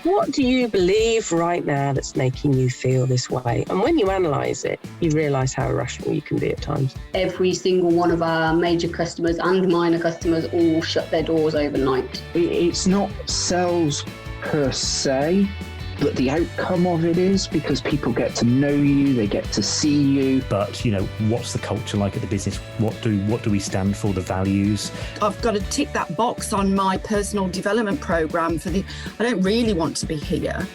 What do you believe right now that's making you feel this way? And when you analyse it, you realise how irrational you can be at times. Every single one of our major customers and minor customers all shut their doors overnight. It's not sales per se, but the outcome of it is because people get to know you, they get to see you. But, what's the culture like at the business? What do we stand for, the values? I've got to tick that box on my personal development programme I don't really want to be here.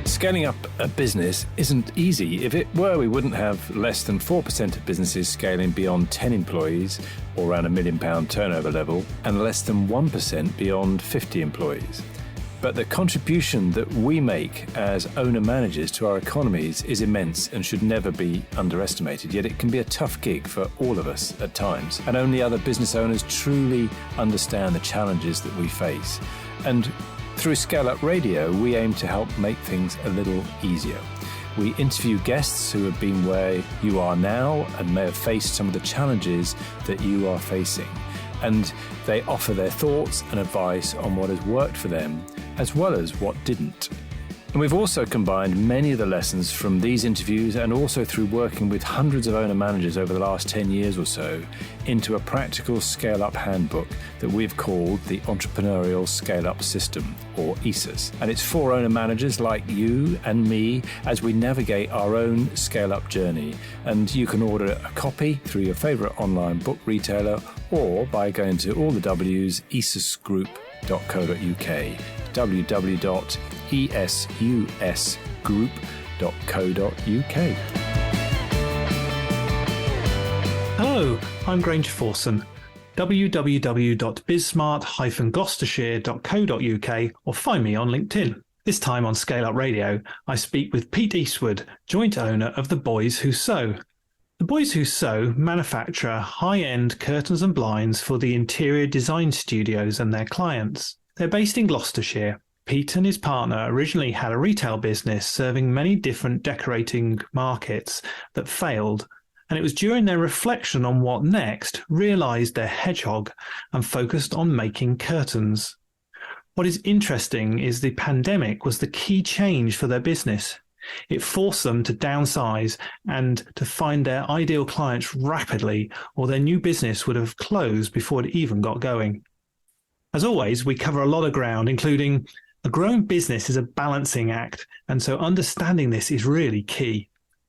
Scaling up a business isn't easy. If it were, we wouldn't have less than 4% of businesses scaling beyond 10 employees or around £1 million turnover level, and less than 1% beyond 50 employees. But the contribution that we make as owner-managers to our economies is immense and should never be underestimated, yet it can be a tough gig for all of us at times, and only other business owners truly understand the challenges that we face. And through ScaleUp Radio, we aim to help make things a little easier. We interview guests who have been where you are now and may have faced some of the challenges that you are facing. And they offer their thoughts and advice on what has worked for them, as well as what didn't. And we've also combined many of the lessons from these interviews and also through working with hundreds of owner managers over the last 10 years or so into a practical scale-up handbook that we've called the Entrepreneurial Scale-Up System, or ESUS. And it's for owner managers like you and me as we navigate our own scale-up journey. And you can order a copy through your favourite online book retailer or by going to all the W's, esusgroup.co.uk, www.esusgroup.co.uk. Hello, I'm Granger Forson. www.bizsmart-gloucestershire.co.uk or find me on LinkedIn. This time on ScaleUp Radio, I speak with Pete Eastwood, joint owner of The Boys Who Sew. The Boys Who Sew manufacture high-end curtains and blinds for the interior design studios and their clients. They're based in Gloucestershire. Pete and his partner originally had a retail business serving many different decorating markets that failed, and it was during their reflection on what next realised they're Hedgehog and focused on making curtains. What is interesting is the pandemic was the key change for their business. It forced them to downsize and to find their ideal clients rapidly, or their new business would have closed before it even got going. As always, we cover a lot of ground, including a growing business is a balancing act, and so understanding this is really key.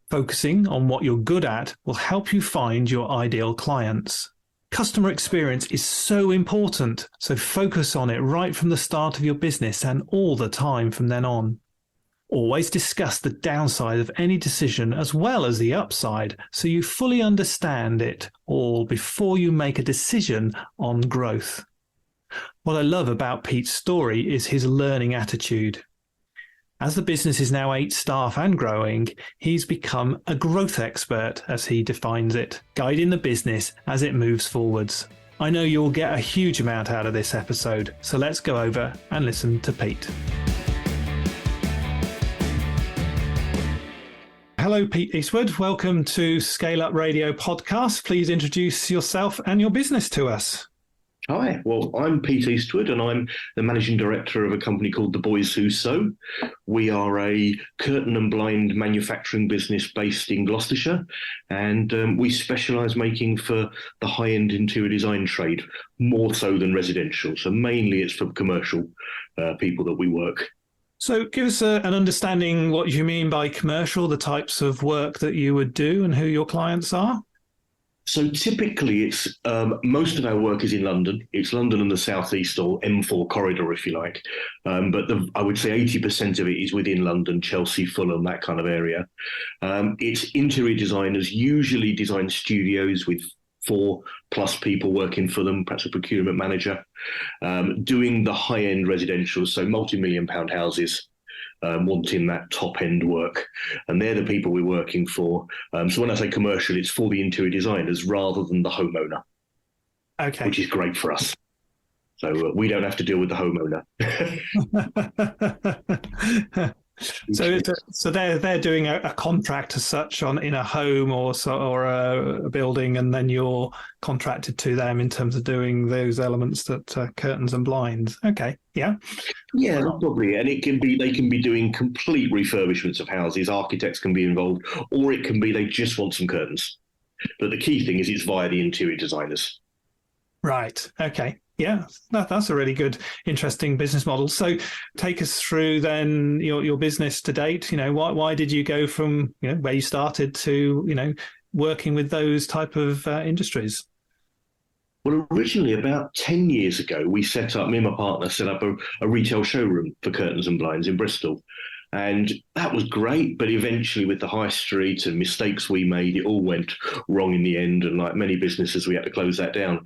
Focusing on what you're good at will help you find your ideal clients. Customer experience is so important, so focus on it right from the start of your business and all the time from then on. Always discuss the downside of any decision as well as the upside, so you fully understand it all before you make a decision on growth. What I love about Pete's story is his learning attitude. As the business is now 8 staff and growing, he's become a growth expert, as he defines it, guiding the business as it moves forwards. I know you'll get a huge amount out of this episode, so let's go over and listen to Pete. Hello, Pete Eastwood. Welcome to ScaleUp Radio Podcast. Please introduce yourself and your business to us. Hi, well, I'm Pete Eastwood and I'm the managing director of a company called The Boys Who Sew. We are a curtain and blind manufacturing business based in Gloucestershire, and we specialise making for the high-end interior design trade, more so than residential. So mainly it's for commercial people that we work. So give us an understanding what you mean by commercial, the types of work that you would do and who your clients are. So typically it's most of our work is in London. It's London and the South East, or M4 corridor, if you like. But I would say 80% of it is within London, Chelsea, Fulham, that kind of area. It's interior designers, usually design studios with 4+ people working for them, perhaps a procurement manager, doing the high-end residential, so multi-million-pound houses, wanting that top-end work. And they're the people we're working for. So when I say commercial, it's for the interior designers rather than the homeowner, okay, which is great for us. So we don't have to deal with the homeowner. So they're doing a contract as such in a home or a building, and then you're contracted to them in terms of doing those elements that curtains and blinds. Okay, yeah, probably. And they can be doing complete refurbishments of houses. Architects can be involved, or it can be they just want some curtains. But the key thing is it's via the interior designers. Right. Okay. Yeah, that's a really good, interesting business model. So take us through then your business to date. Why did you go from where you started to working with those type of industries? Well, originally about 10 years ago, me and my partner set up a retail showroom for curtains and blinds in Bristol. And that was great, but eventually with the high street and mistakes we made, it all went wrong in the end. And like many businesses, we had to close that down.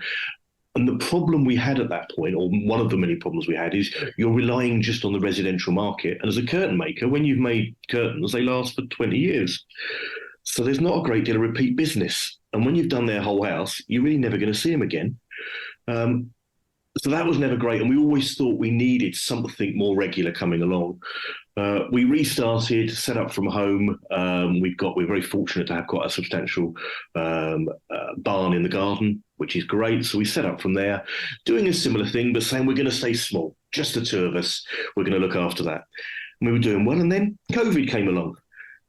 And the problem we had at that point, or one of the many problems we had, is you're relying just on the residential market. And as a curtain maker, when you've made curtains, they last for 20 years. So there's not a great deal of repeat business. And when you've done their whole house, you're really never going to see them again. So that was never great. And we always thought we needed something more regular coming along. We restarted, set up from home. We're very fortunate to have quite a substantial barn in the garden, which is great. So we set up from there, doing a similar thing, but saying we're going to stay small, just the two of us. We're going to look after that. And we were doing well. And then COVID came along,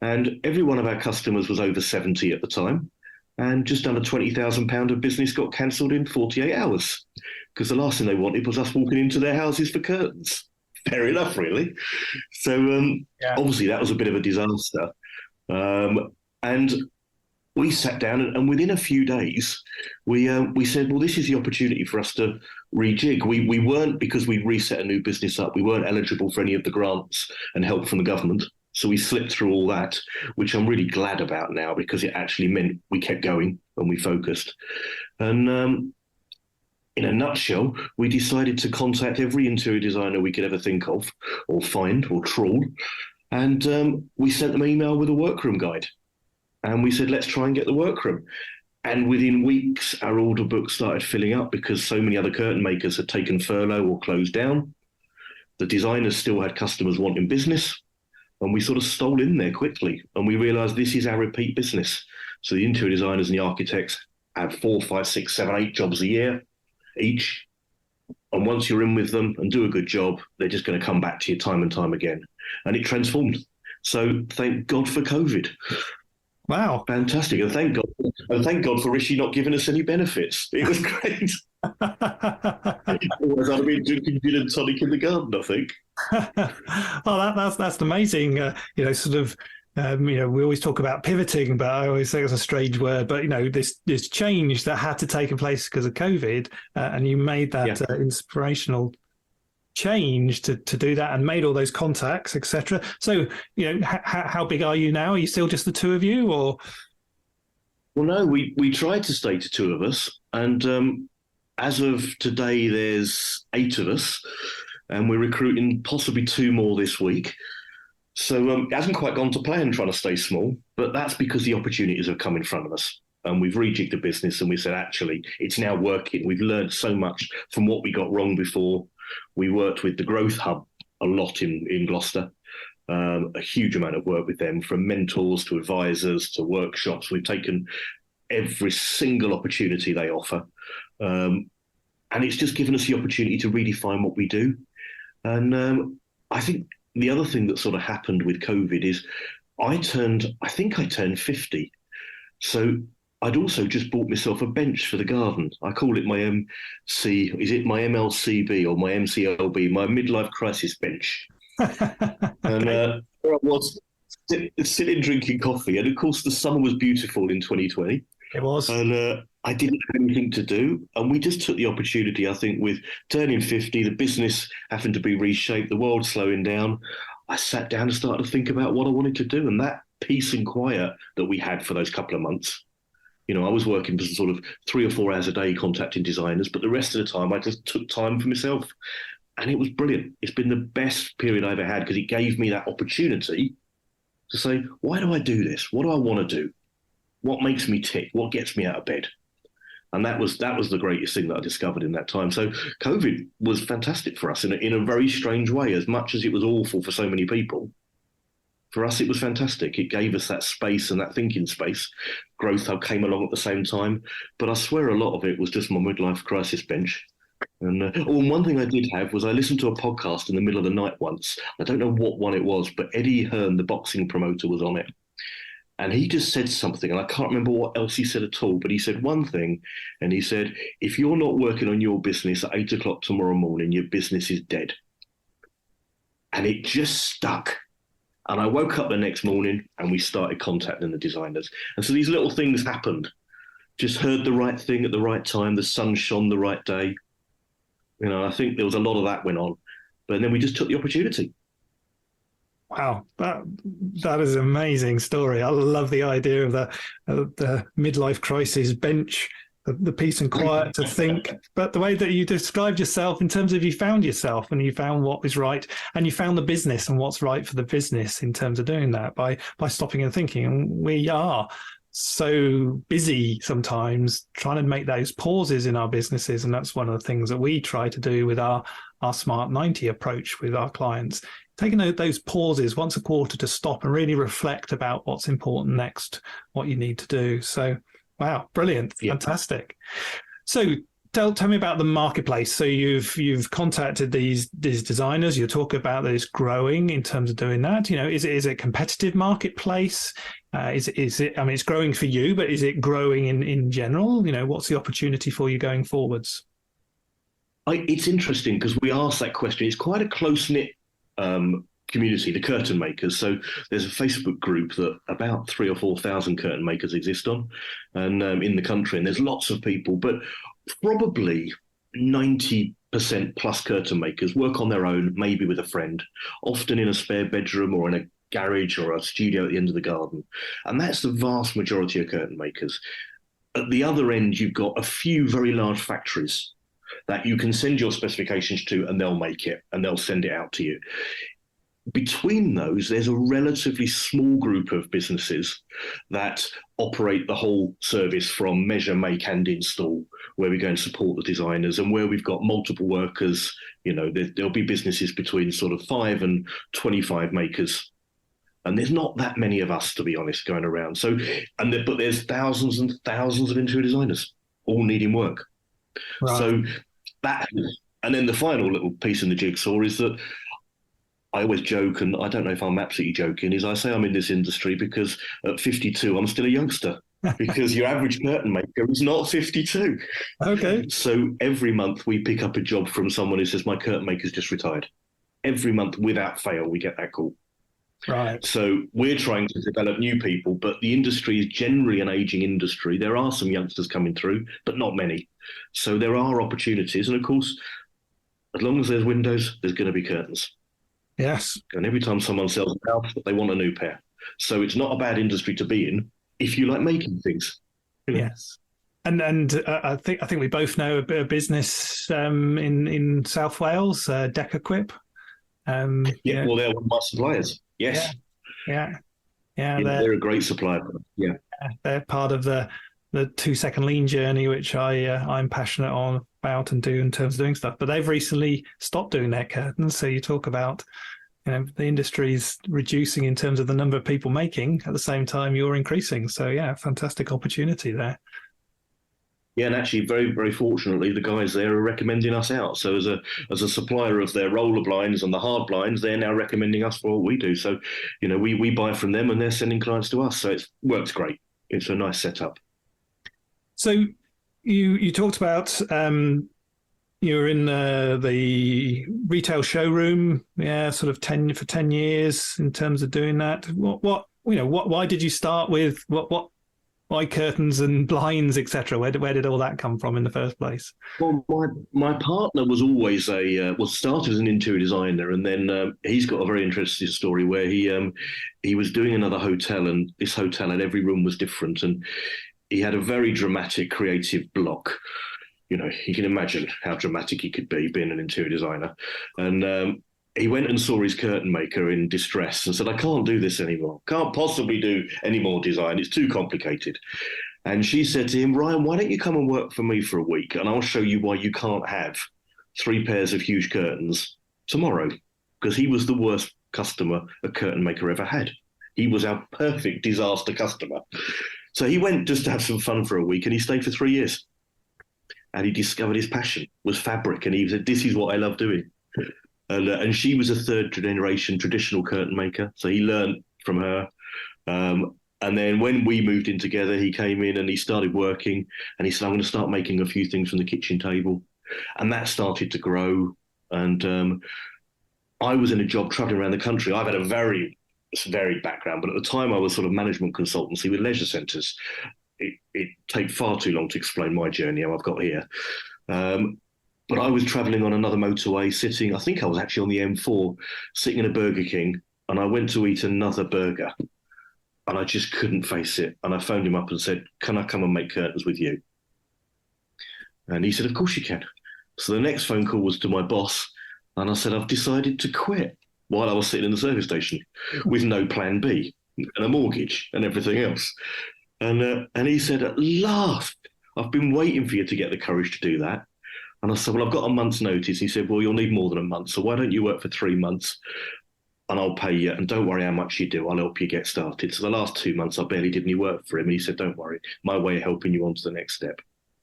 and every one of our customers was over 70 at the time. And just under £20,000 of business got cancelled in 48 hours because the last thing they wanted was us walking into their houses for curtains. Fair enough, really. So obviously that was a bit of a disaster. And we sat down and within a few days, we said, well, this is the opportunity for us to rejig. We weren't, because we reset a new business up, we weren't eligible for any of the grants and help from the government. So we slipped through all that, which I'm really glad about now because it actually meant we kept going and we focused. And in a nutshell, we decided to contact every interior designer we could ever think of or find or trawl. And we sent them an email with a workroom guide. And we said, let's try and get the workroom. And within weeks, our order book started filling up because so many other curtain makers had taken furlough or closed down. The designers still had customers wanting business. And we sort of stole in there quickly. And we realised this is our repeat business. So the interior designers and the architects have 4, 5, 6, 7, 8 jobs a year each. And once you're in with them and do a good job, they're just going to come back to you time and time again. And it transformed. So thank God for COVID. Wow. Fantastic. And thank God for Rishi not giving us any benefits. It was great. Otherwise I'd have been drinking gin and tonic in the garden, I think. Oh, that's amazing. We always talk about pivoting, but I always say it's a strange word. But this change that had to take place because of COVID, and you made that inspirational change to do that and made all those contacts, etc. So, how big are you now? Are you still just the two of you, or? Well, no, we tried to stay to two of us, and as of today, there's 8 of us. And we're recruiting possibly 2 more this week. So it hasn't quite gone to plan trying to stay small, but that's because the opportunities have come in front of us. And we've rejigged the business and we said, actually, it's now working. We've learned so much from what we got wrong before. We worked with the Growth Hub a lot in Gloucester, a huge amount of work with them, from mentors to advisors to workshops. We've taken every single opportunity they offer. And it's just given us the opportunity to redefine what we do. And I think the other thing that sort of happened with COVID is I turned 50. So I'd also just bought myself a bench for the garden. I call it my my MLCB or my MCLB, my midlife crisis bench. And there I was sitting drinking coffee. And of course, the summer was beautiful in 2020. It was. And I didn't have anything to do. And we just took the opportunity, I think, with turning 50, the business having to be reshaped, the world slowing down. I sat down and started to think about what I wanted to do. And that peace and quiet that we had for those couple of months, I was working for sort of 3 or 4 hours a day contacting designers, but the rest of the time I just took time for myself. And it was brilliant. It's been the best period I ever had because it gave me that opportunity to say, why do I do this? What do I want to do? What makes me tick? What gets me out of bed? And that was the greatest thing that I discovered in that time. So COVID was fantastic for us in a very strange way. As much as it was awful for so many people, for us, it was fantastic. It gave us that space and that thinking space. Growth came along at the same time. But I swear a lot of it was just my midlife crisis bench. And one thing I did have was I listened to a podcast in the middle of the night once. I don't know what one it was, but Eddie Hearn, the boxing promoter, was on it. And he just said something, and I can't remember what else he said at all, but he said one thing, and he said, if you're not working on your business at 8 o'clock tomorrow morning, your business is dead. And it just stuck. And I woke up the next morning and we started contacting the designers. And so these little things happened. Just heard the right thing at the right time. The sun shone the right day. You know, I think there was a lot of that went on. But then we just took the opportunity. Wow, that is an amazing story. I love the idea of the midlife crisis bench, the peace and quiet to think. But the way that you described yourself in terms of you found yourself and you found what was right and you found the business and what's right for the business in terms of doing that by stopping and thinking. And we are so busy sometimes trying to make those pauses in our businesses. And that's one of the things that we try to do with our Smart 90 approach with our clients. Taking those pauses once a quarter to stop and really reflect about what's important next, what you need to do. So, wow, brilliant, fantastic. So, tell me about the marketplace. So, you've contacted these designers. You talk about this growing in terms of doing that. You know, is it a competitive marketplace? Is it? I mean, it's growing for you, but is it growing in general? You know, what's the opportunity for you going forwards? It's interesting because we asked that question. It's quite a close-knit community, the curtain makers. So there's a Facebook group that about 3,000 or 4,000 curtain makers exist on, and in the country, and there's lots of people, but probably 90% plus curtain makers work on their own, maybe with a friend, often in a spare bedroom or in a garage or a studio at the end of the garden. And that's the vast majority of curtain makers. At the other end, you've got a few very large factories that you can send your specifications to and they'll make it and they'll send it out to you. Between those, there's a relatively small group of businesses that operate the whole service from measure, make and install, where we go and support the designers and where we've got multiple workers. You know, there'll be businesses between sort of 5 and 25 makers. And there's not that many of us, to be honest, going around. So, but there's thousands and thousands of interior designers all needing work. Right. So that, and then the final little piece in the jigsaw is that I always joke, and I don't know if I'm absolutely joking, is I say I'm in this industry because at 52, I'm still a youngster, because your average curtain maker is not 52. Okay. So every month we pick up a job from someone who says, my curtain maker's just retired. Every month, without fail, we get that call. Right. So we're trying to develop new people, but the industry is generally an aging industry. There are some youngsters coming through, but not many. So there are opportunities. And of course, as long as there's windows, there's going to be curtains. Yes. And every time someone sells a house, they want a new pair. So it's not a bad industry to be in if you like making things. You know? Yes. And I think we both know a bit of business in South Wales, Deck Equip. Well, they're one of my suppliers. Yes. Yeah. They're a great supplier. Yeah. They're part of the 2-second lean journey, which I'm passionate about and do in terms of doing stuff. But they've recently stopped doing their curtains. So you talk about, you know, the industry's reducing in terms of the number of people making. At the same time, you're increasing. So yeah, fantastic opportunity there. Yeah, and actually, very, very fortunately, the guys there are recommending us out. So as a supplier of their roller blinds and the hard blinds, they're now recommending us for what we do. So, you know, we buy from them and they're sending clients to us. So it works great. It's a nice setup. So you talked about you're in the retail showroom, sort of 10 years in terms of doing that. Why did you start with why curtains and blinds, etc.? Where did all that come from in the first place? Well, my partner was always started as an interior designer, and then he's got a very interesting story where he was doing another hotel, and this hotel and every room was different, and he had a very dramatic creative block. You know, you can imagine how dramatic he could be being an interior designer, and he went and saw his curtain maker in distress and said, I can't do this anymore. Can't possibly do any more design. It's too complicated. And she said to him, Ryan, why don't you come and work for me for a week and I'll show you why you can't have 3 pairs of huge curtains tomorrow. Because he was the worst customer a curtain maker ever had. He was our perfect disaster customer. So he went just to have some fun for a week, and he stayed for 3 years. And he discovered his passion was fabric, and he said, "This is what I love doing." And she was a third generation traditional curtain maker, so he learned from her. And then when we moved in together, he came in and he started working, and he said, "I'm going to start making a few things from the kitchen table," and that started to grow. And I was in a job traveling around the country. I've had a very varied background, but at the time I was sort of management consultancy with leisure centres. It takes far too long to explain my journey, how I've got here. But I was travelling on another motorway, sitting, I think I was actually on the M4, sitting in a Burger King, and I went to eat another burger, and I just couldn't face it. And I phoned him up and said, "Can I come and make curtains with you?" And he said, "Of course you can." So the next phone call was to my boss, and I said, "I've decided to quit," while I was sitting in the service station with no plan B and a mortgage and everything else. And he said, "At last, I've been waiting for you to get the courage to do that." And I said, "Well, I've got a month's notice." He said, "Well, you'll need more than a month, so why don't you work for 3 months and I'll pay you, and don't worry how much you do, I'll help you get started." So the last 2 months, I barely did any work for him. And he said, "Don't worry, my way of helping you on to the next step."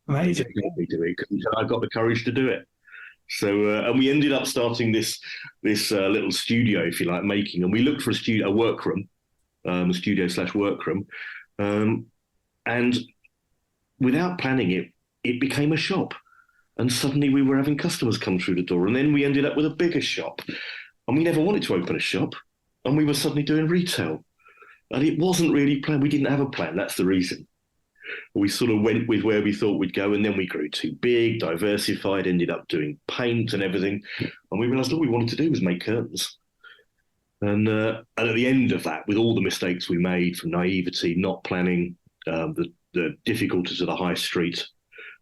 Amazing. He helped me do it because I got the courage to do it. So, and we ended up starting this little studio, if you like, making, and we looked for a workroom, a studio/workroom, and without planning it, it became a shop. And suddenly we were having customers come through the door, and then we ended up with a bigger shop. And we never wanted to open a shop, and we were suddenly doing retail. And it wasn't really planned. We didn't have a plan. That's the reason. We sort of went with where we thought we'd go, and then we grew too big, diversified, ended up doing paint and everything. And we realised all we wanted to do was make curtains. And at the end of that, with all the mistakes we made from naivety, not planning, the difficulties of the high street,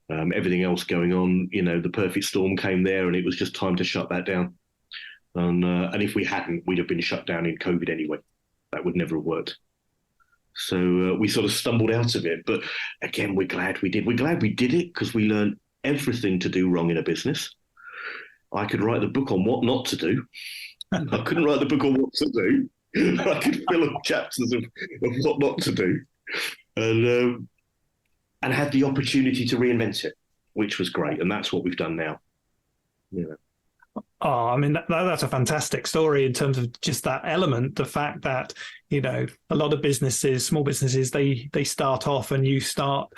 everything else going on, the perfect storm came there, and it was just time to shut that down. And if we hadn't, we'd have been shut down in COVID anyway. That would never have worked. So we sort of stumbled out of it. But again, we're glad we did. We're glad we did it because we learned everything to do wrong in a business. I could write the book on what not to do. I couldn't write the book on what to do. I could fill up chapters of what not to do. And had the opportunity to reinvent it, which was great. And that's what we've done now. Oh, I mean, that's a fantastic story in terms of just that element, the fact that, a lot of businesses, small businesses, they start off and you start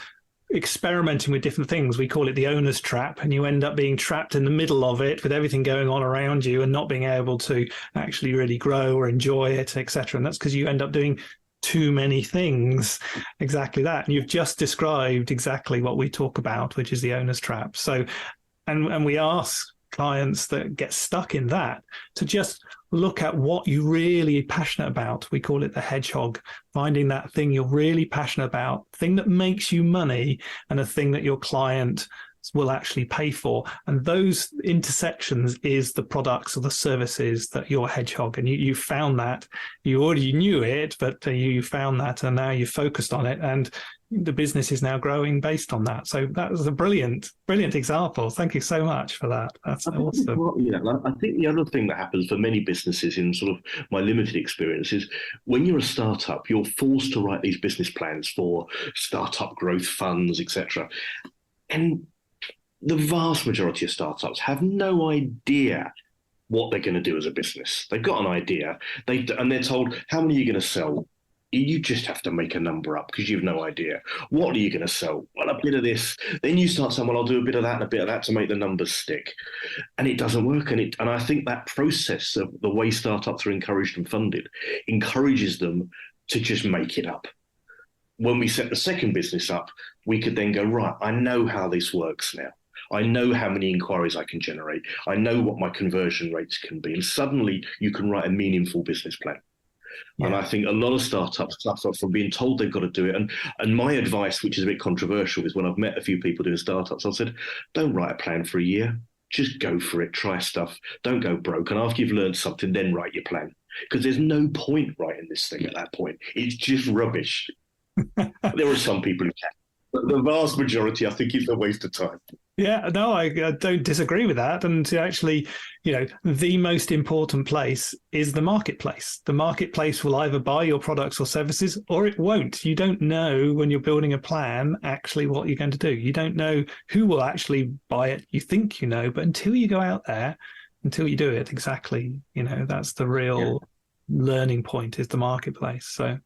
experimenting with different things. We call it the owner's trap, and you end up being trapped in the middle of it with everything going on around you and not being able to actually really grow or enjoy it, etc. And that's because you end up doing too many things. Exactly that. And you've just described exactly what we talk about, which is the owner's trap. So, and we ask clients that get stuck in that to just look at what you're really passionate about. We call it the hedgehog, finding that thing you're really passionate about, thing that makes you money, and a thing that your client will actually pay for. And those intersections is the products or the services that you're hedgehog. And you found that. You already knew it, but you found that, and now you've focused on it. And the business is now growing based on that. So that was a brilliant example. Thank you so much for that. That's awesome. I think the other thing that happens for many businesses in sort of my limited experience is when you're a startup, you're forced to write these business plans for startup growth funds, etc. And the vast majority of startups have no idea what they're going to do as a business. They've got an idea, and they're told, how many are you going to sell? You just have to make a number up because you've no idea. What are you going to sell? Well, a bit of this. Then you start saying, well, I'll do a bit of that and a bit of that to make the numbers stick. And it doesn't work. And I think that process of the way startups are encouraged and funded encourages them to just make it up. When we set the second business up, we could then go, right, I know how this works now. I know how many inquiries I can generate. I know what my conversion rates can be. And suddenly you can write a meaningful business plan. Yeah. And I think a lot of startups suffer from being told they've got to do it. And my advice, which is a bit controversial, is when I've met a few people doing startups, I've said, don't write a plan for a year. Just go for it. Try stuff. Don't go broke. And after you've learned something, then write your plan. Because there's no point writing this thing at that point. It's just rubbish. There are some people who can. But the vast majority, I think, is a waste of time. Yeah, no, I don't disagree with that. And actually, the most important place is the marketplace. The marketplace will either buy your products or services, or it won't. You don't know when you're building a plan actually what you're going to do. You don't know who will actually buy it. You think you know, but until you go out there, until you do it exactly, that's the real learning point, is the marketplace. So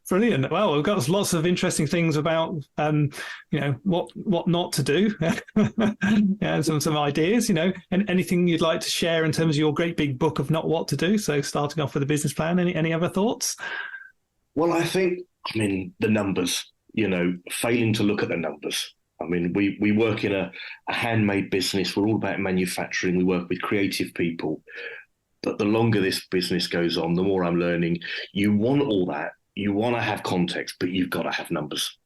brilliant. Well, we've got lots of interesting things about what not to do. And some ideas, and anything you'd like to share in terms of your great big book of not what to do. So starting off with a business plan, any other thoughts? Well, the numbers, failing to look at the numbers. We work in a handmade business. We're all about manufacturing. We work with creative people. But the longer this business goes on, the more I'm learning. You want all that. You want to have context, but you've got to have numbers.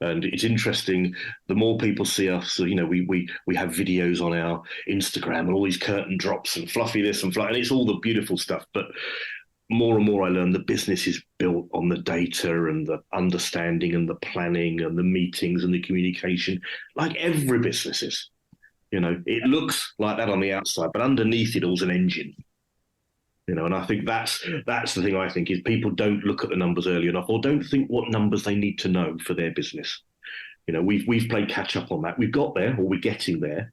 And it's interesting. The more people see us, we have videos on our Instagram and all these curtain drops and fluffy this and fluffy, and it's all the beautiful stuff. But more and more I learn the business is built on the data and the understanding and the planning and the meetings and the communication, like every business is. It looks like that on the outside, but underneath it all's an engine. And I think that's the thing. I think is people don't look at the numbers early enough, or don't think what numbers they need to know for their business. We've played catch up on that. We've got there, or we're getting there.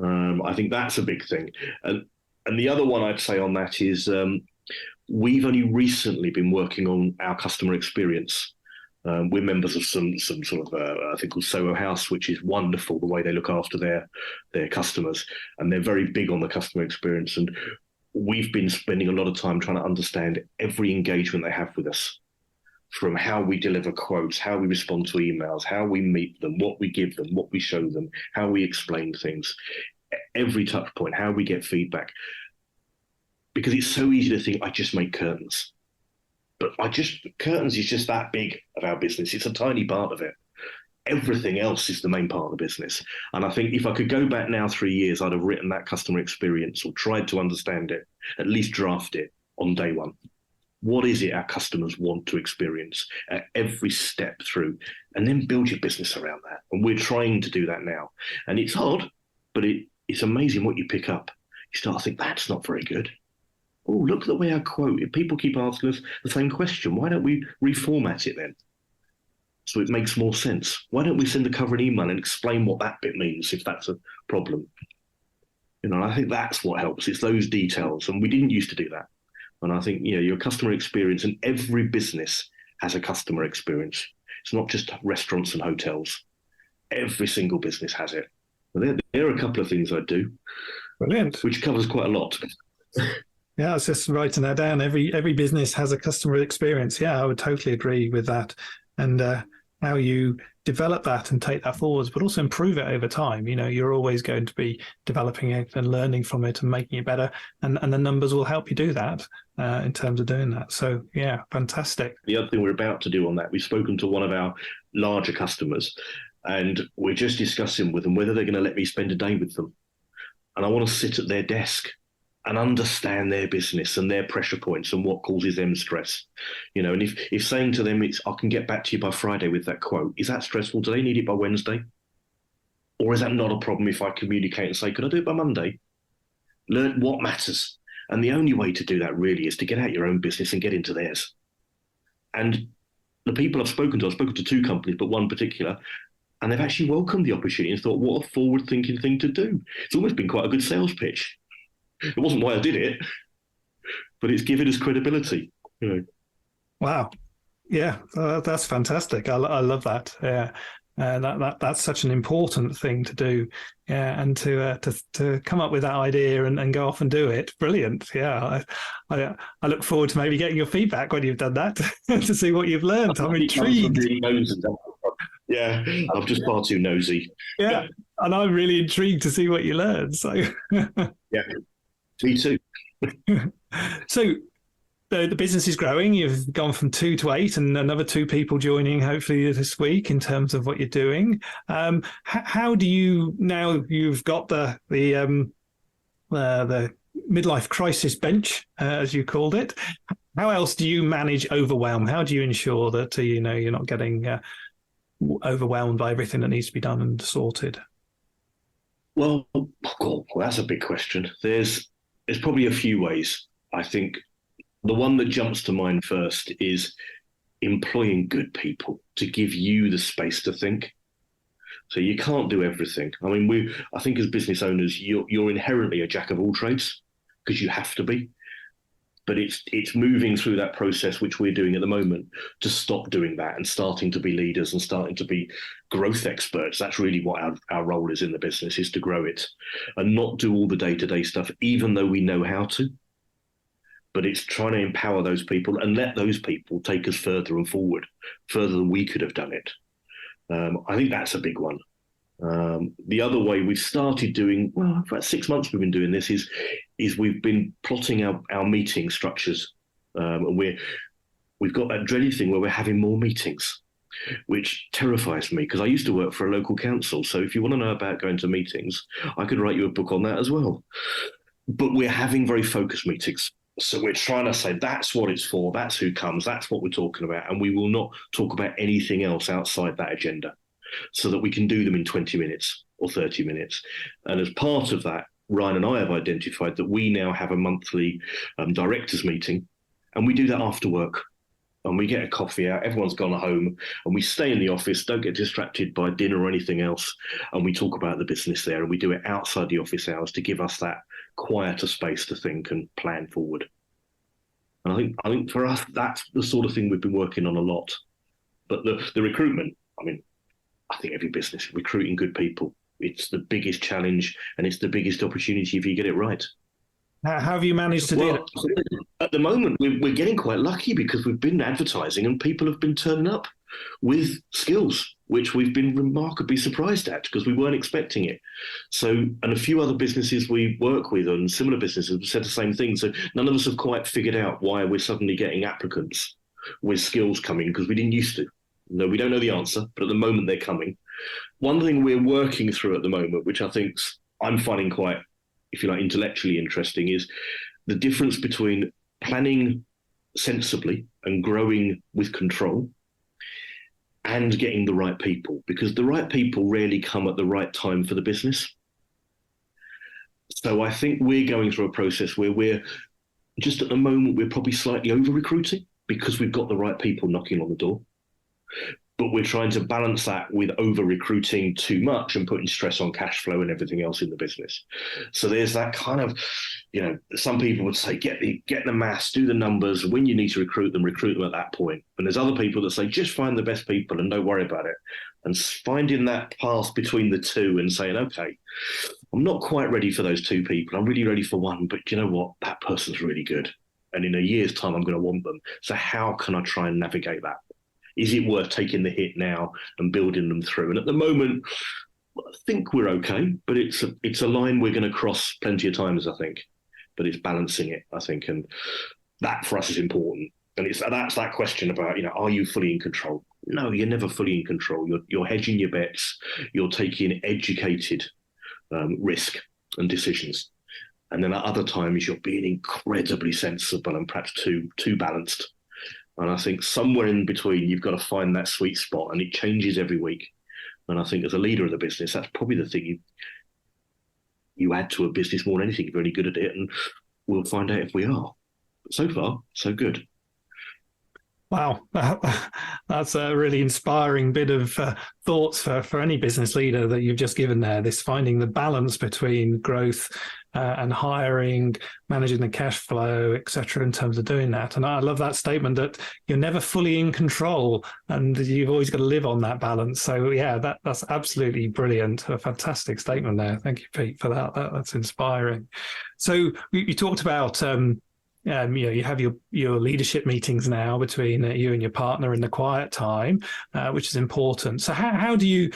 I think that's a big thing. And the other one I'd say on that is we've only recently been working on our customer experience. We're members of some sort of I think called Soho House, which is wonderful the way they look after their customers, and they're very big on the customer experience. And we've been spending a lot of time trying to understand every engagement they have with us, from how we deliver quotes, how we respond to emails, how we meet them, what we give them, what we show them, how we explain things, every touch point, how we get feedback. Because it's so easy to think, I just make curtains. But curtains is just that big of our business. It's a tiny part of it. Everything else is the main part of the business. And I think if I could go back now 3 years, I'd have written that customer experience, or tried to understand it, at least draft it on day one. What is it our customers want to experience at every step through? And then build your business around that. And we're trying to do that now. And it's hard, but it's amazing what you pick up. You start to think, that's not very good. Oh, look at the way I quote. If people keep asking us the same question, why don't we reformat it then? So it makes more sense. Why don't we send a cover and email and explain what that bit means if that's a problem? I think that's what helps. It's those details. And we didn't used to do that. And I think, your customer experience, and every business has a customer experience. It's not just restaurants and hotels. Every single business has it. There are a couple of things I do. Brilliant. Which covers quite a lot. Yeah, I was just writing that down. Every business has a customer experience. Yeah, I would totally agree with that. And how you develop that and take that forwards, but also improve it over time. You're always going to be developing it and learning from it and making it better. And the numbers will help you do that in terms of doing that. So, yeah, fantastic. The other thing we're about to do on that, we've spoken to one of our larger customers, and we're just discussing with them whether they're going to let me spend a day with them. And I want to sit at their desk and understand their business and their pressure points and what causes them stress. And if saying to them, I can get back to you by Friday with that quote, is that stressful? Do they need it by Wednesday? Or is that not a problem if I communicate and say, could I do it by Monday? Learn what matters. And the only way to do that really is to get out your own business and get into theirs. And the people I've spoken to 2 companies, but one particular, and they've actually welcomed the opportunity and thought, what a forward-thinking thing to do. It's almost been quite a good sales pitch. It wasn't why I did it, but it's given us credibility. Wow. Yeah, that's fantastic. I love that. Yeah. That's such an important thing to do. Yeah. And to come up with that idea and go off and do it. Brilliant. Yeah. I look forward to maybe getting your feedback when you've done that to see what you've learned. I'm intrigued. Yeah, I'm just far too nosy. Yeah. And I'm really intrigued to see what you learn. So yeah. Me too. So the business is growing. You've gone from 2 to 8, and another 2 people joining hopefully this week in terms of what you're doing. How do you, now you've got the midlife crisis bench, as you called it, how else do you manage overwhelm? How do you ensure that you're not getting overwhelmed by everything that needs to be done and sorted? Well, that's a big question. There's probably a few ways. I think the one that jumps to mind first is employing good people to give you the space to think. So you can't do everything. I mean, I think as business owners, you're inherently a jack of all trades because you have to be. But it's moving through that process, which we're doing at the moment, to stop doing that and starting to be leaders and starting to be growth experts. That's really what our role is in the business, is to grow it and not do all the day-to-day stuff, even though we know how to. But it's trying to empower those people and let those people take us further and forward, further than we could have done it. I think that's a big one. The other way we've started doing, well, for about 6 months we've been doing this, is we've been plotting our meeting structures. And we've got that dreaded thing where we're having more meetings, which terrifies me because I used to work for a local council. So if you want to know about going to meetings, I could write you a book on that as well. But we're having very focused meetings. So we're trying to say that's what it's for, that's who comes, that's what we're talking about, and we will not talk about anything else outside that agenda, so that we can do them in 20 minutes or 30 minutes. And as part of that, Ryan and I have identified that we now have a monthly directors meeting, and we do that after work. And we get a coffee out, everyone's gone home, and we stay in the office, don't get distracted by dinner or anything else, and we talk about the business there, and we do it outside the office hours to give us that quieter space to think and plan forward. And I think for us, that's the sort of thing we've been working on a lot. But the recruitment, I mean, I think every business, recruiting good people, it's the biggest challenge and it's the biggest opportunity if you get it right. How have you managed to do that? At the moment, we're getting quite lucky because we've been advertising and people have been turning up with skills, which we've been remarkably surprised at because we weren't expecting it. So, and a few other businesses we work with and similar businesses have said the same thing. So none of us have quite figured out why we're suddenly getting applicants with skills coming because we didn't used to. No, we don't know the answer, but at the moment they're coming. One thing we're working through at the moment, which I think I'm finding quite, if you like, intellectually interesting, is the difference between planning sensibly and growing with control and getting the right people, because the right people rarely come at the right time for the business. So I think we're going through a process where we're just at the moment, we're probably slightly over recruiting because we've got the right people knocking on the door. But we're trying to balance that with over-recruiting too much and putting stress on cash flow and everything else in the business. So there's that kind of, you know, some people would say, get the maths, do the numbers. When you need to recruit them at that point. And there's other people that say, just find the best people and don't worry about it. And finding that path between the two and saying, okay, I'm not quite ready for those two people. I'm really ready for one, but you know what? That person's really good. And in a year's time, I'm going to want them. So how can I try and navigate that? Is it worth taking the hit now and building them through? And at the moment, I think we're okay, but it's a line we're going to cross plenty of times, I think. But it's balancing it, I think, and that for us is important. And that's that question about, you know, are you fully in control? No, you're never fully in control. You're hedging your bets. You're taking educated risk and decisions. And then at other times, you're being incredibly sensible and perhaps too balanced. And I think somewhere in between, you've got to find that sweet spot, and it changes every week. And I think as a leader of the business, that's probably the thing you add to a business more than anything. You're very good at it, and we'll find out if we are. But so far, so good. Wow, that's a really inspiring bit of thoughts for any business leader that you've just given there. This finding the balance between growth and hiring, managing the cash flow, etc., in terms of doing that. And I love that statement that you're never fully in control, and you've always got to live on that balance. So yeah, that's absolutely brilliant. A fantastic statement there. Thank you, Pete, for that. That's inspiring. So you talked about. You know, you have your leadership meetings now between you and your partner in the quiet time, which is important. So how do you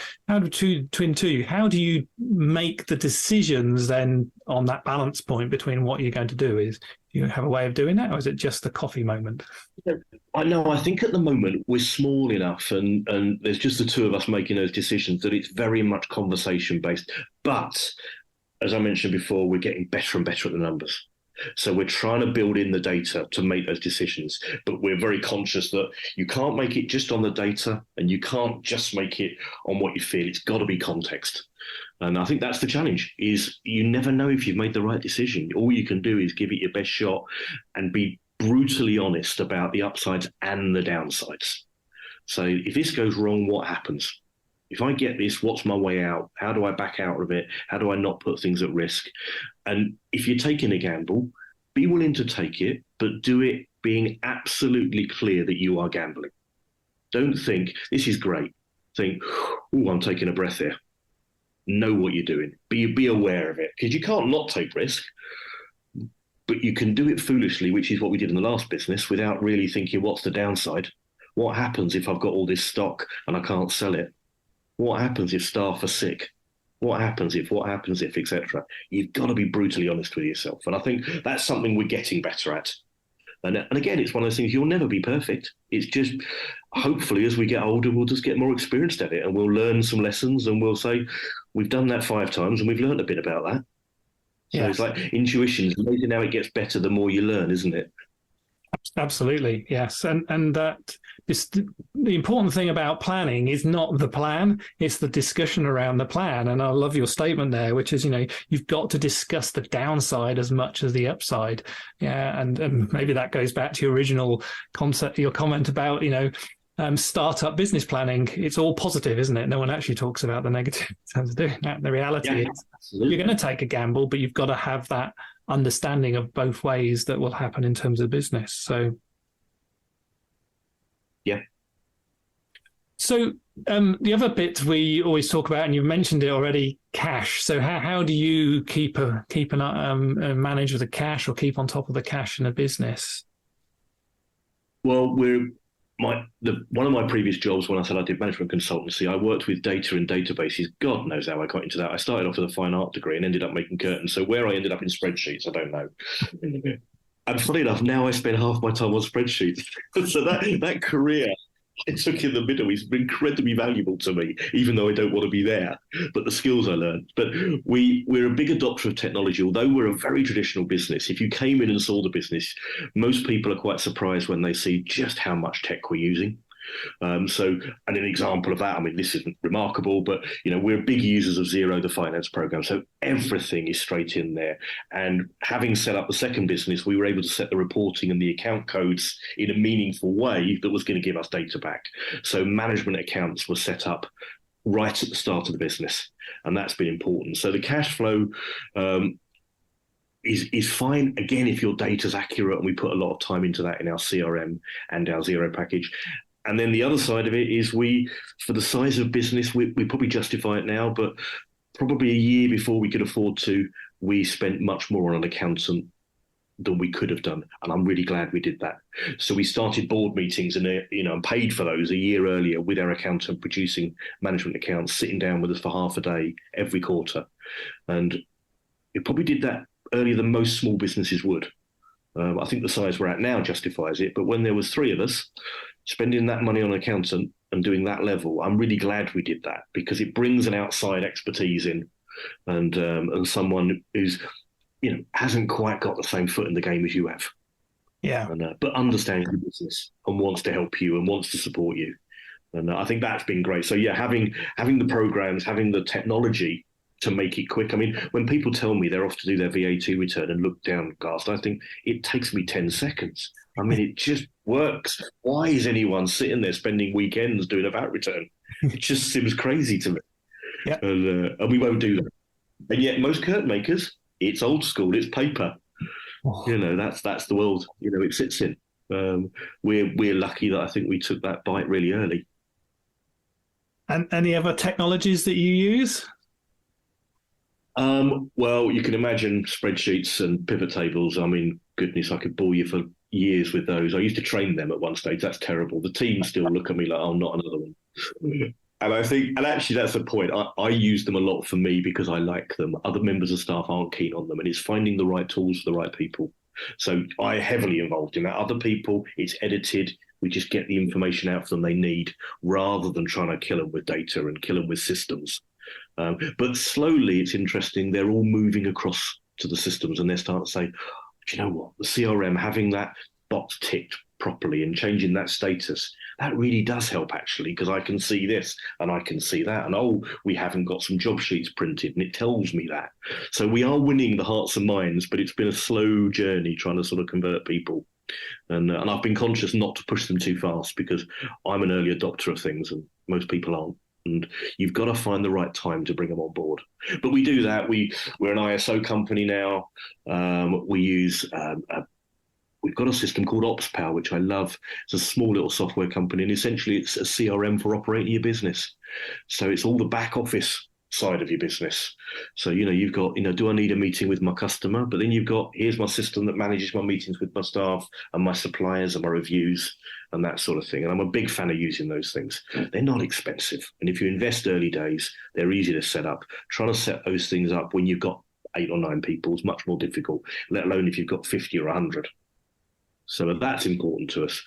make the decisions then on that balance point between what you're going to do? Do you have a way of doing that, or is it just a coffee moment? I think at the moment we're small enough and there's just the two of us making those decisions that it's very much conversation based. But as I mentioned before, we're getting better and better at the numbers. So we're trying to build in the data to make those decisions, but we're very conscious that you can't make it just on the data and you can't just make it on what you feel. It's got to be context. And I think that's the challenge, is you never know if you've made the right decision. All you can do is give it your best shot and be brutally honest about the upsides and the downsides. So if this goes wrong, what happens? If I get this, what's my way out? How do I back out of it? How do I not put things at risk? And if you're taking a gamble, be willing to take it, but do it being absolutely clear that you are gambling. Don't think, this is great. Think, oh, I'm taking a breath here. Know what you're doing. Be aware of it, because you can't not take risk, but you can do it foolishly, which is what we did in the last business, without really thinking, what's the downside? What happens if I've got all this stock and I can't sell it? What happens if staff are sick? What happens if, etc. You've got to be brutally honest with yourself. And I think that's something we're getting better at. And again, it's one of those things, you'll never be perfect. It's just, hopefully, as we get older, we'll just get more experienced at it and we'll learn some lessons and we'll say, we've done that 5 times and we've learned a bit about that. So It's like intuition. It's amazing how it gets better the more you learn, isn't it? Absolutely, yes. And that the important thing about planning is not the plan, it's the discussion around the plan. And I love your statement there, which is, you've got to discuss the downside as much as the upside. Yeah, and maybe that goes back to your original concept, your comment about, startup business planning. It's all positive, isn't it? No one actually talks about the negative in terms of doing that. The reality is you're going to take a gamble, but you've got to have that understanding of both ways that will happen in terms of business. So the other bit we always talk about, and you've mentioned it already, cash. So how do you manage with the cash or keep on top of the cash in a business? Well, one of my previous jobs, when I said I did management consultancy, I worked with data and databases. God knows how I got into that. I started off with a fine art degree and ended up making curtains. So where I ended up in spreadsheets, I don't know. And funny enough, now I spend half my time on spreadsheets. So that career I took in the middle is incredibly valuable to me, even though I don't want to be there. But the skills I learned. But we're a big adopter of technology, although we're a very traditional business. If you came in and saw the business, most people are quite surprised when they see just how much tech we're using. And an example of that, I mean, this isn't remarkable, but we're big users of Xero, the finance program. So everything is straight in there. And having set up the second business, we were able to set the reporting and the account codes in a meaningful way that was going to give us data back. So management accounts were set up right at the start of the business, and that's been important. So the cash flow is fine, again, if your data's accurate, and we put a lot of time into that in our CRM and our Xero package. And then the other side of it is for the size of business, we probably justify it now, but probably a year before we could afford to, we spent much more on an accountant than we could have done. And I'm really glad we did that. So we started board meetings and paid for those a year earlier with our accountant producing management accounts, sitting down with us for half a day every quarter. And we probably did that earlier than most small businesses would. I think the size we're at now justifies it. But when there was 3 of us, spending that money on an accountant and doing that level, I'm really glad we did that, because it brings an outside expertise in and someone who's hasn't quite got the same foot in the game as you have. Yeah. But understands the business and wants to help you and wants to support you. And I think that's been great. So having the programs, having the technology to make it quick. I mean, when people tell me they're off to do their VAT return and look downcast, I think it takes me 10 seconds. I mean, it just works. Why is anyone sitting there spending weekends doing a VAT return? It just seems crazy to me. Yeah. And we won't do that. And yet most curtain makers, it's old school, it's paper. Oh. That's the world, it sits in. We're lucky that I think we took that bite really early. And any other technologies that you use? Well, you can imagine spreadsheets and pivot tables. I mean, goodness, I could bore you for years with those. I used to train them at one stage. That's terrible. The team still look at me like, oh, not another one. And actually, that's the point. I use them a lot for me because I like them. Other members of staff aren't keen on them, and it's finding the right tools for the right people. So I'm heavily involved in that. Other people, it's edited. We just get the information out for them they need, rather than trying to kill them with data and kill them with systems. But slowly, it's interesting. They're all moving across to the systems, and they're starting to say, do you know what? The CRM, having that box ticked properly and changing that status, that really does help actually, because I can see this and I can see that. And we haven't got some job sheets printed, and it tells me that. So we are winning the hearts and minds, but it's been a slow journey trying to sort of convert people. And I've been conscious not to push them too fast, because I'm an early adopter of things and most people aren't. And you've got to find the right time to bring them on board. But we do that. We're an ISO company now. We use we've got a system called OpsPower, which I love. It's a small little software company, and essentially it's a CRM for operating your business. So it's all the back office side of your business. So, you've got, do I need a meeting with my customer? But then you've got, here's my system that manages my meetings with my staff and my suppliers and my reviews and that sort of thing. And I'm a big fan of using those things. They're not expensive. And if you invest early days, they're easy to set up. Trying to set those things up when you've got 8 or 9 people is much more difficult, let alone if you've got 50 or 100. So that's important to us.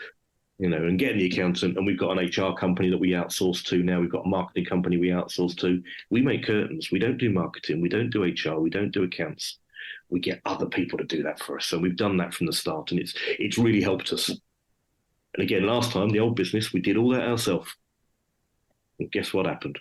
And getting the accountant, and we've got an HR company that we outsource to now. We've got a marketing company we outsource to. We make curtains. We don't do marketing. We don't do HR. We don't do accounts. We get other people to do that for us. So we've done that from the start, and it's really helped us. And again, last time, the old business, we did all that ourselves. And guess what happened?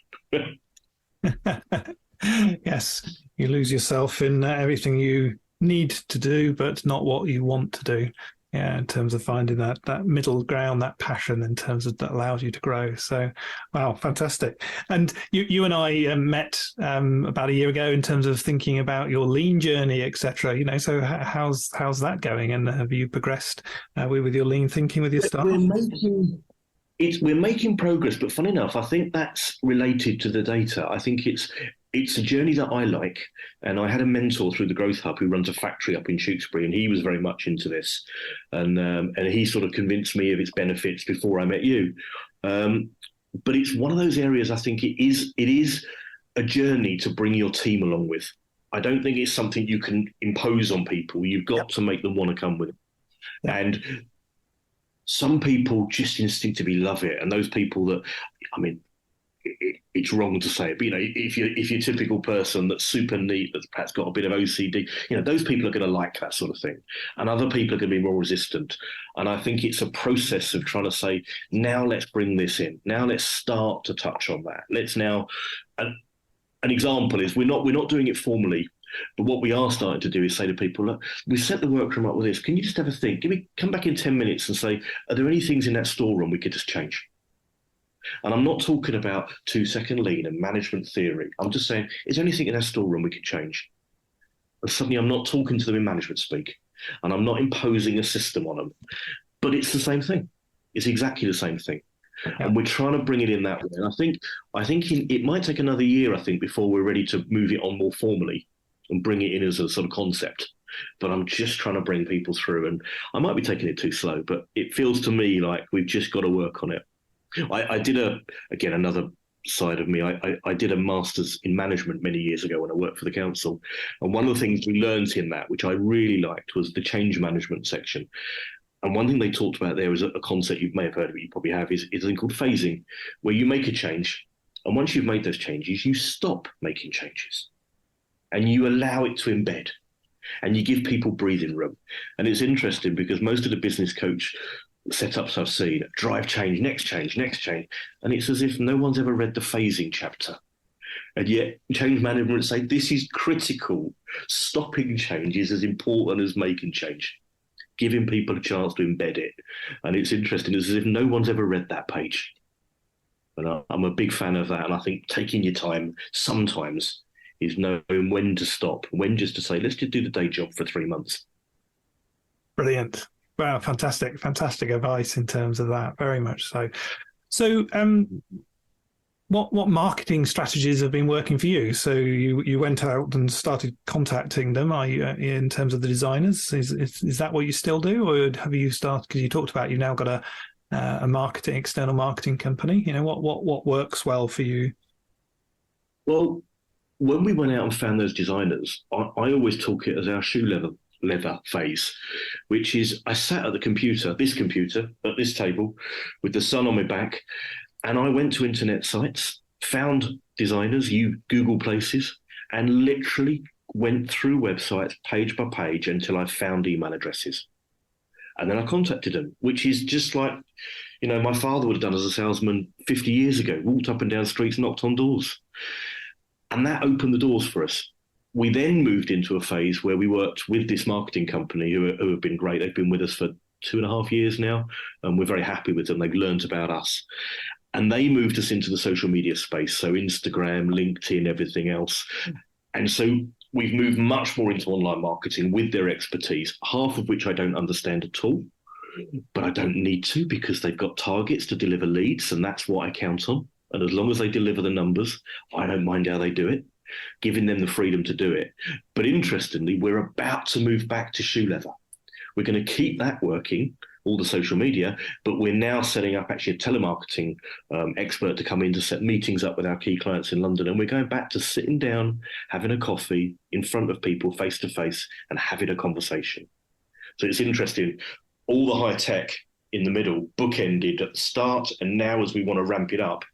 Yes, you lose yourself in everything you need to do, but not what you want to do. Yeah, in terms of finding that middle ground, that passion in terms of that allows you to grow. So, wow, fantastic. And you and I met about a year ago in terms of thinking about your lean journey, etc. So how's that going? And have you progressed with your lean thinking with your staff? We're making progress, but funny enough, I think that's related to the data. I think it's a journey that I like, and I had a mentor through the Growth Hub who runs a factory up in Tewkesbury, and he was very much into this, and he sort of convinced me of its benefits before I met you. But it's one of those areas. I think it is a journey to bring your team along with. I don't think it's something you can impose on people. You've got to make them want to come with it, and some people just instinctively love it, and those people that, it's wrong to say it, but if you're a typical person that's super neat, that's perhaps got a bit of OCD, those people are going to like that sort of thing, and other people are going to be more resistant. And I think it's a process of trying to say, now let's bring this in. Now let's start to touch on that. Let's now. An example is we're not doing it formally, but what we are starting to do is say to people, look, we set the workroom up with this. Can you just have a think? Come back in 10 minutes and say, are there any things in that storeroom we could just change? And I'm not talking about 2-second lean and management theory. I'm just saying, is there anything in that storeroom we could change? And suddenly I'm not talking to them in management speak, and I'm not imposing a system on them, but it's the same thing. It's exactly the same thing. And we're trying to bring it in that way. And I think it might take another year, I think, before we're ready to move it on more formally and bring it in as a sort of concept. But I'm just trying to bring people through, and I might be taking it too slow, but it feels to me like we've just got to work on it. I did another side of me. I did a master's in management many years ago when I worked for the council. And one of the things we learned in that, which I really liked, was the change management section. And one thing they talked about there is a concept you may have heard of, you probably have, is a thing called phasing, where you make a change. And once you've made those changes, you stop making changes and you allow it to embed. And you give people breathing room. And it's interesting because most of the business coach setups I've seen, drive change, next change, next change. And it's as if no one's ever read the phasing chapter. And yet change management say this is critical. Stopping change is as important as making change. Giving people a chance to embed it. And it's interesting, it's as if no one's ever read that page. And I'm a big fan of that. And I think taking your time sometimes is knowing when to stop, when just to say, let's just do the day job for 3 months. Brilliant. Wow, fantastic advice in terms of that. Very much so. So, what marketing strategies have been working for you? So you went out and started contacting them. Are you in terms of the designers? Is that what you still do, or have you started? Because you talked about you've now got a external marketing company. What works well for you? Well, when we went out and found those designers, I always talk it as our shoe leather phase, which is I sat at this computer at this table with the sun on my back, and I went to internet sites, found designers, Google places, and literally went through websites page by page until I found email addresses. And then I contacted them, which is just like, my father would have done as a salesman 50 years ago, walked up and down streets, knocked on doors. And that opened the doors for us. We then moved into a phase where we worked with this marketing company who have been great. They've been with us for 2.5 years now, and we're very happy with them. They've learned about us. And they moved us into the social media space, so Instagram, LinkedIn, everything else. And so we've moved much more into online marketing with their expertise, half of which I don't understand at all, but I don't need to because they've got targets to deliver leads, and that's what I count on. And as long as they deliver the numbers, I don't mind how they do it, giving them the freedom to do it. But interestingly, we're about to move back to shoe leather. We're going to keep that working, all the social media, but we're now setting up actually a telemarketing expert to come in to set meetings up with our key clients in London. And we're going back to sitting down, having a coffee in front of people face to face and having a conversation. So it's interesting. All the high tech in the middle, bookended at the start, and now as we want to ramp it up,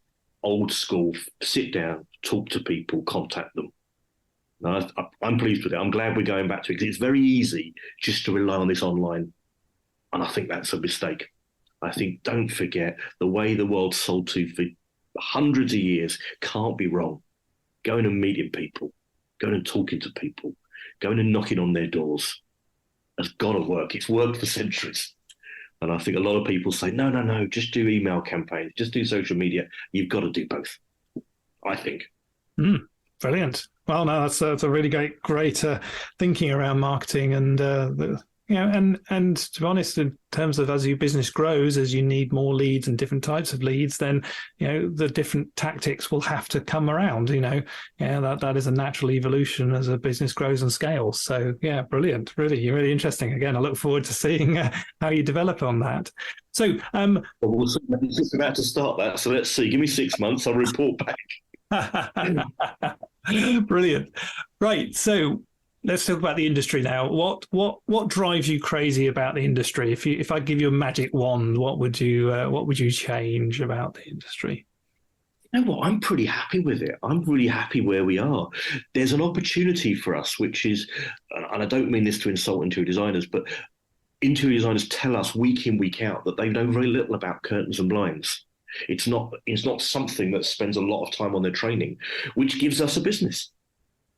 old school, sit down, talk to people, contact them. No, I'm pleased with it. I'm glad we're going back to it because it's very easy just to rely on this online. And I think that's a mistake. I think, don't forget, the way the world's sold to for hundreds of years can't be wrong. Going and meeting people, going and talking to people, going and knocking on their doors has got to work. It's worked for centuries. And I think a lot of people say, no, just do email campaigns, just do social media. You've got to do both, I think. Brilliant. Well, no, that's a really great thinking around marketing, and and to be honest, in terms of as your business grows, as you need more leads and different types of leads, then the different tactics will have to come around. That is a natural evolution as a business grows and scales. So yeah, brilliant, really interesting. Again, I look forward to seeing how you develop on that. So we'll see. It's just about to start that, so let's see. Give me 6 months, I'll report back. Brilliant. Right. So let's talk about the industry now. What drives you crazy about the industry? If I give you a magic wand, what would you change about the industry? You know what? I'm pretty happy with it. I'm really happy where we are. There's an opportunity for us, which is, and I don't mean this to insult interior designers, but interior designers tell us week in, week out that they know very little about curtains and blinds. It's not something that spends a lot of time on their training, which gives us a business.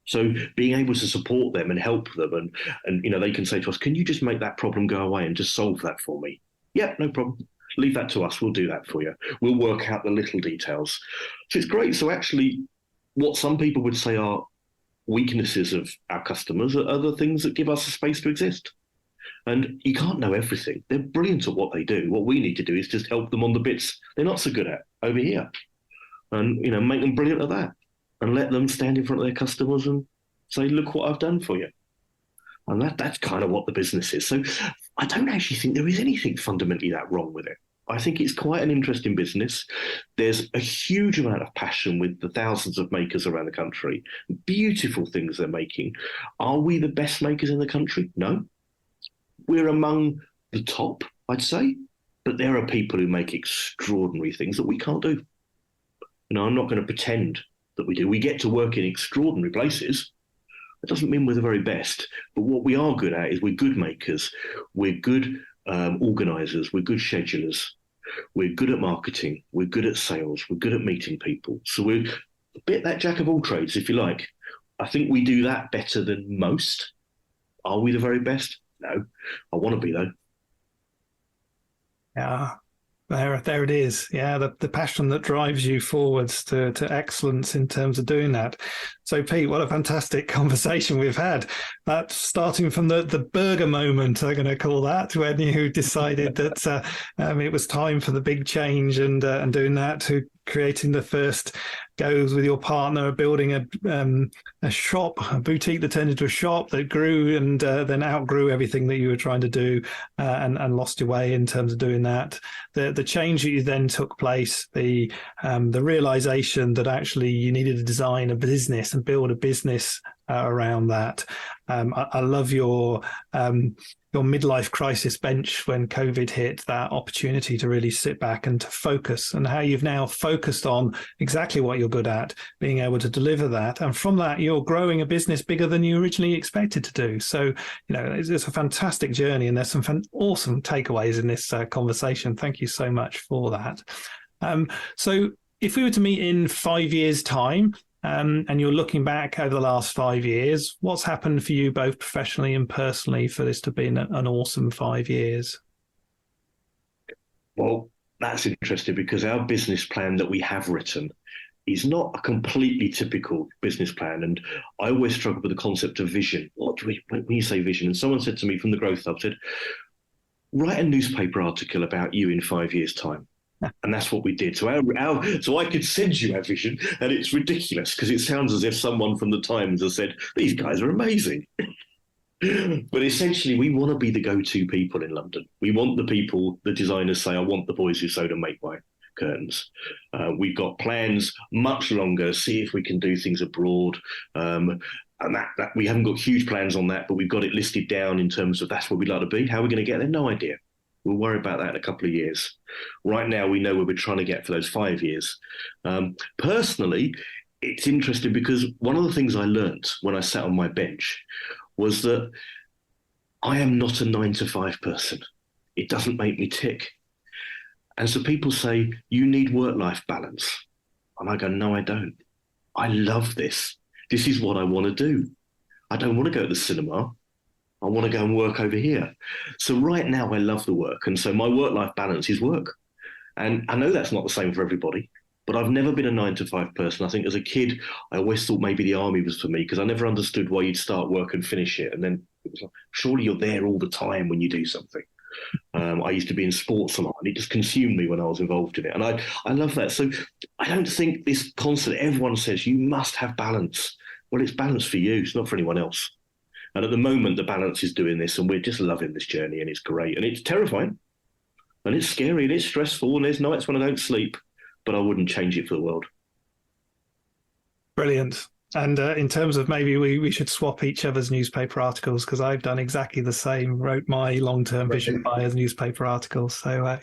So being able to support them and help them, and they can say to us, can you just make that problem go away and just solve that for me? Yeah, no problem. Leave that to us. We'll do that for you. We'll work out the little details. So it's great. So actually, what some people would say are weaknesses of our customers are other things that give us a space to exist. And you can't know everything. They're brilliant at what they do. What we need to do is just help them on the bits they're not so good at over here, and make them brilliant at that, and let them stand in front of their customers and say, "Look what I've done for you." And that's kind of what the business is. So I don't actually think there is anything fundamentally that wrong with it. I think it's quite an interesting business. There's a huge amount of passion with the thousands of makers around the country. Beautiful things they're making. Are we the best makers in the country? No. We're among the top, I'd say, but there are people who make extraordinary things that we can't do. I'm not going to pretend that we do. We get to work in extraordinary places. It doesn't mean we're the very best, but what we are good at is we're good makers, we're good organisers, we're good schedulers, we're good at marketing, we're good at sales, we're good at meeting people. So we're a bit that jack of all trades, if you like. I think we do that better than most. Are we the very best? No, I want to be though. Yeah, there it is. Yeah, the passion that drives you forwards to excellence in terms of doing that. So, Pete, what a fantastic conversation we've had. That's starting from the burger moment, I'm going to call that, when you decided that it was time for the big change, and doing that, to creating the first goes with your partner, building a shop, a boutique that turned into a shop that grew and then outgrew everything that you were trying to do, and lost your way in terms of doing that. The change that you then took place, the realization that actually you needed to design a business and build a business around that. I love your midlife crisis bench when COVID hit, that opportunity to really sit back and to focus, and how you've now focused on exactly what you're good at, being able to deliver that. And from that, you're growing a business bigger than you originally expected to do. So, it's a fantastic journey, and there's some awesome takeaways in this conversation. Thank you so much for that. So if we were to meet in 5 years' time, and you're looking back over the last 5 years, what's happened for you both professionally and personally for this to be an awesome 5 years? Well, that's interesting because our business plan that we have written is not a completely typical business plan. And I always struggle with the concept of vision. When you say vision, and someone said to me from the Growth Hub, said, write a newspaper article about you in 5 years' time. And that's what we did. So so I could send you our vision, and it's ridiculous because it sounds as if someone from the Times has said, these guys are amazing. But essentially, we want to be the go-to people in London. We want the people, the designers say, I want the boys who sew to make my curtains. We've got plans much longer, see if we can do things abroad. And that we haven't got huge plans on that, but we've got it listed down in terms of that's where we'd like to be. How are we going to get there? No idea. We'll worry about that in a couple of years. Right now, we know where we're trying to get for those 5 years. Personally, it's interesting because one of the things I learned when I sat on my bench was that I am not a 9-to-5 person. It doesn't make me tick. And so people say, you need work-life balance. And I go, no, I don't. I love this. This is what I want to do. I don't want to go to the cinema. I want to go and work over here. So right now I love the work. And so my work-life balance is work. And I know that's not the same for everybody, but I've never been a 9-to-5 person. I think as a kid, I always thought maybe the army was for me because I never understood why you'd start work and finish it. And then it was like, surely you're there all the time when you do something. I used to be in sports a lot, and it just consumed me when I was involved in it. And I love that. So I don't think this concept, everyone says you must have balance. Well, it's balance for you. It's not for anyone else. And at the moment, the balance is doing this, and we're just loving this journey, and it's great. And it's terrifying, and it's scary, and it's stressful, and there's nights when I don't sleep, but I wouldn't change it for the world. Brilliant. And in terms of maybe we should swap each other's newspaper articles, because I've done exactly the same, wrote my long-term vision by as newspaper articles. So,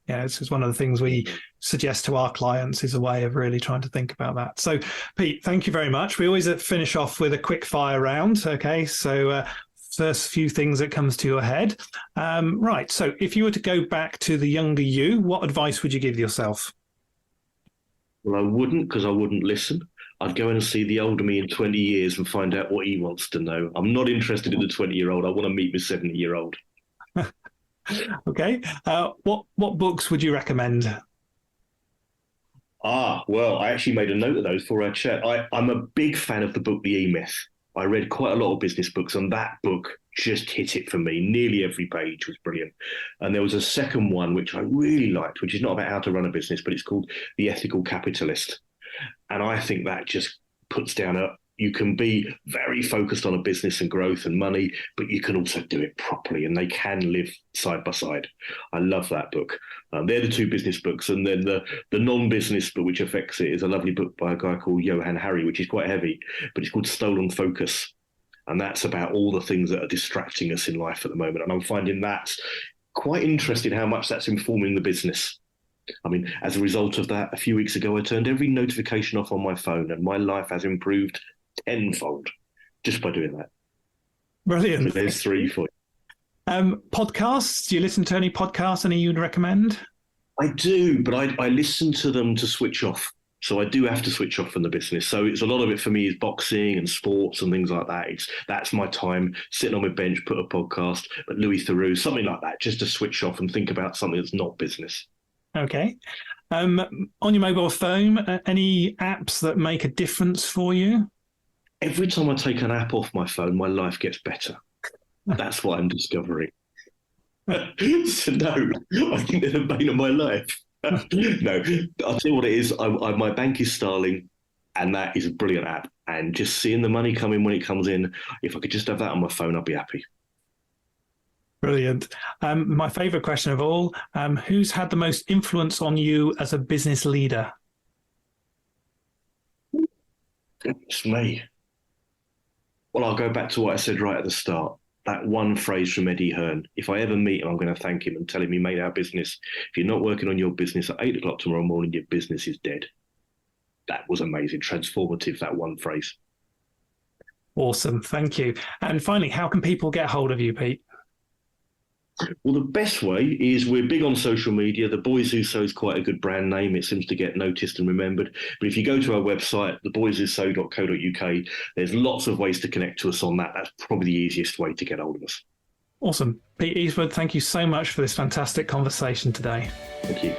it's just one of the things we suggest to our clients is a way of really trying to think about that. So, Pete, thank you very much. We always finish off with a quick fire round. Okay, so first few things that comes to your head. Right, so if you were to go back to the younger you, what advice would you give yourself? Well, I wouldn't, because I wouldn't listen. I'd go and see the older me in 20 years and find out what he wants to know. I'm not interested in the 20-year-old. I want to meet the 70-year-old. Okay. What books would you recommend? Well, I actually made a note of those for our chat. I'm a big fan of the book, The E-Myth. I read quite a lot of business books, and that book just hit it for me. Nearly every page was brilliant. And there was a second one, which I really liked, which is not about how to run a business, but it's called The Ethical Capitalist. And I think that just puts down you can be very focused on a business and growth and money, but you can also do it properly, and they can live side by side. I love that book. They're the two business books. And then the non-business book, which affects it, is a lovely book by a guy called Johann Hari, which is quite heavy, but it's called Stolen Focus. And that's about all the things that are distracting us in life at the moment. And I'm finding that quite interesting how much that's informing the business. I mean, as a result of that, a few weeks ago, I turned every notification off on my phone, and my life has improved tenfold just by doing that. Brilliant. So there's 3 for you. Podcasts? Do you listen to any podcasts? Any you'd recommend? I do, but I listen to them to switch off. So I do have to switch off from the business. So it's a lot of it for me is boxing and sports and things like that. That's my time, sitting on my bench, put a podcast, but Louis Theroux, something like that, just to switch off and think about something that's not business. Okay. On your mobile phone, any apps that make a difference for you? Every time I take an app off my phone, my life gets better. That's what I'm discovering. So no, I think they're the bane of my life. No, I'll tell you what it is. My bank is Starling, and that is a brilliant app. And just seeing the money come in when it comes in, if I could just have that on my phone, I'd be happy. Brilliant. My favourite question of all, who's had the most influence on you as a business leader? It's me. Well, I'll go back to what I said right at the start. that one phrase from Eddie Hearn. If I ever meet him, I'm going to thank him and tell him he made our business. If you're not working on your business at 8 o'clock tomorrow morning, your business is dead. That was amazing, transformative, that one phrase. Awesome. Thank you. And finally, how can people get hold of you, Pete? Well, the best way is we're big on social media. The Boys Who Sew is quite a good brand name. It seems to get noticed and remembered. But if you go to our website, theboyswhosew.co.uk, there's lots of ways to connect to us on that. That's probably the easiest way to get hold of us. Awesome. Pete Eastwood, thank you so much for this fantastic conversation today. Thank you.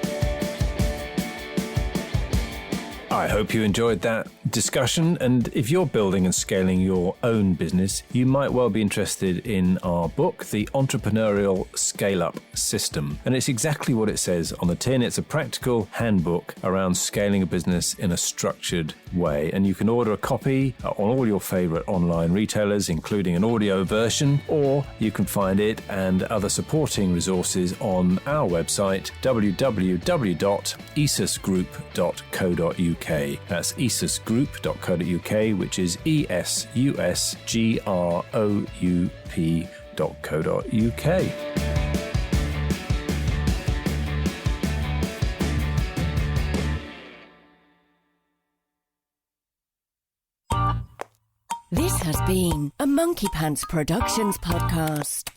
I hope you enjoyed that discussion, and if you're building and scaling your own business, you might well be interested in our book, The Entrepreneurial Scale-Up System. And it's exactly what it says on the tin. It's a practical handbook around scaling a business in a structured way. And you can order a copy on all your favorite online retailers, including an audio version, or you can find it and other supporting resources on our website, www.esusgroup.co.uk. That's esusgroup.co.uk, which is esusgroup.co.uk. This has been a Monkey Pants Productions podcast.